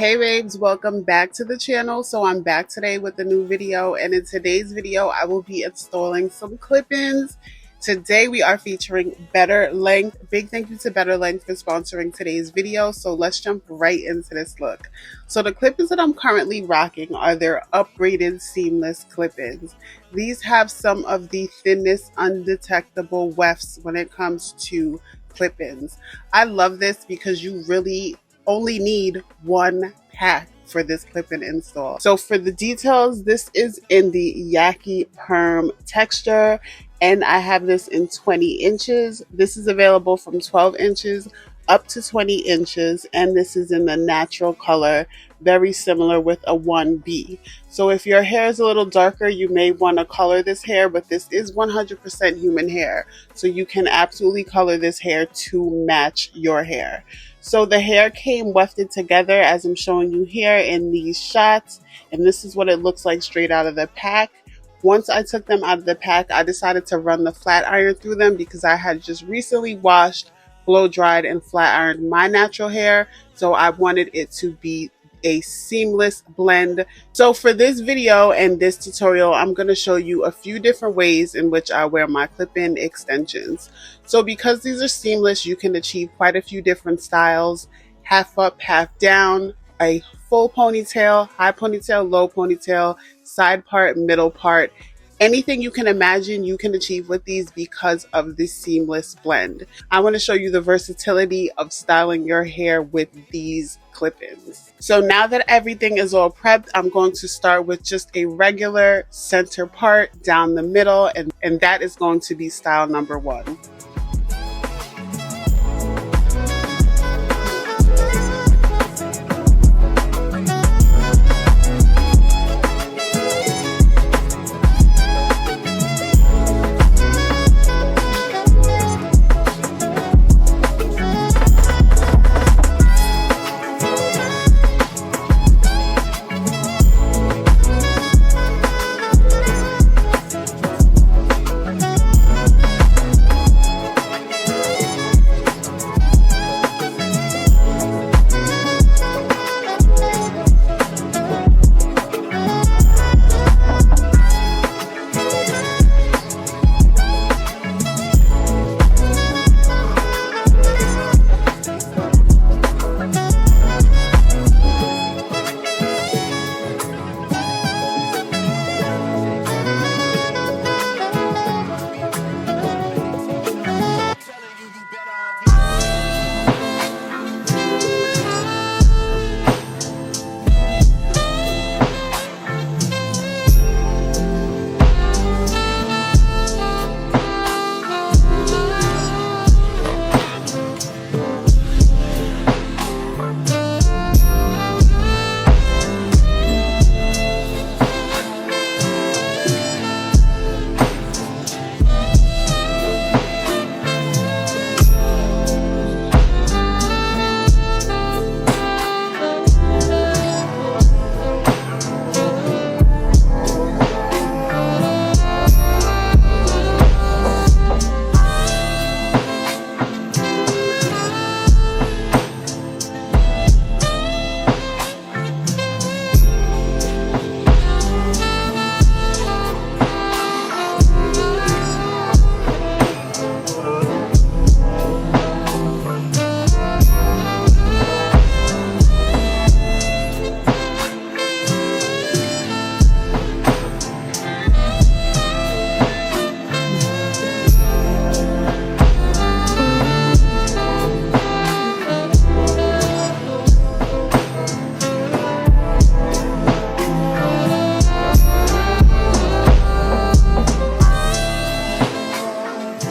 Hey babes, welcome back to the channel. So I'm back today with a new video, and in today's video I will be installing some clip-ins. Today we are featuring BetterLength. Big thank you to BetterLength for sponsoring today's video. So let's jump right into this look. So the clip-ins that I'm currently rocking are their upgraded seamless clip-ins. These have some of the thinnest undetectable wefts when it comes to clip-ins. I love this because you really only need one pack for this clip-in install. So for the details, this is in the Yaki perm texture, and I have this in 20 inches. This is available from 12 inches up to 20 inches, and this is in the natural color, very similar with a 1B. So if your hair is a little darker, you may want to color this hair, but this is 100% human hair, so you can absolutely color this hair to match your hair. So the hair came wefted together as I'm showing you here in these shots, and this is what it looks like straight out of the pack. Once I took them out of the pack, I decided to run the flat iron through them because I had just recently washed, blow dried, and flat ironed my natural hair, so I wanted it to be a seamless blend. So for this video and this tutorial, I'm going to show you a few different ways in which I wear my clip-in extensions. So because these are seamless, you can achieve quite a few different styles: half up, half down, a full ponytail, high ponytail, low ponytail, side part, middle part. Anything you can imagine you can achieve with these because of the seamless blend. I want to show you the versatility of styling your hair with these clip-ins. So now that everything is all prepped, I'm going to start with just a regular center part down the middle, and that is going to be style number 1.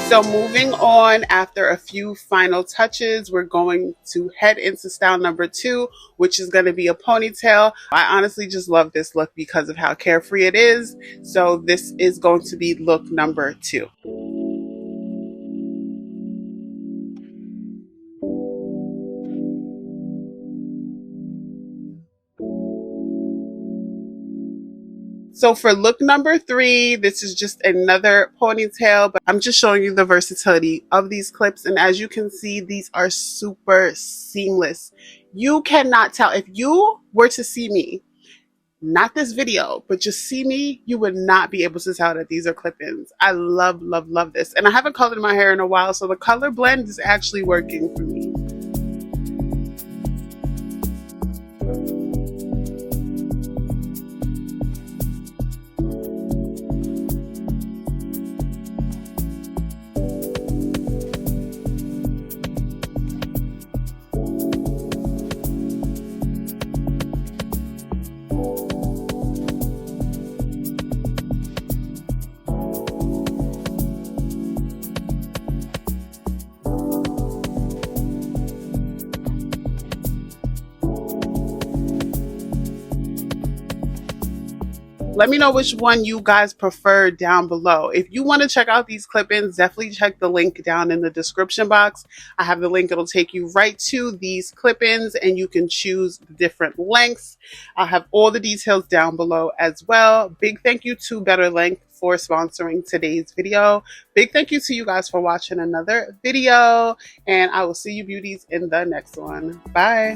So moving on, after a few final touches, we're going to head into style number 2, which is going to be a ponytail. I honestly just love this look because of how carefree it is. So this is going to be look number 2. So for look number 3, this is just another ponytail, but I'm just showing you the versatility of these clips. And as you can see, these are super seamless. You cannot tell. If you were to see me, not this video, but just see me, you would not be able to tell that these are clip-ins. I love, love, love this. And I haven't colored my hair in a while, so the color blend is actually working for me. Let me know which one you guys prefer down below. If you want to check out these clip-ins, definitely check the link down in the description box. I have the link. It'll take you right to these clip-ins and you can choose the different lengths. I'll have all the details down below as well. Big thank you to BetterLength for sponsoring today's video. Big thank you to you guys for watching another video, and I will see you beauties in the next one. Bye.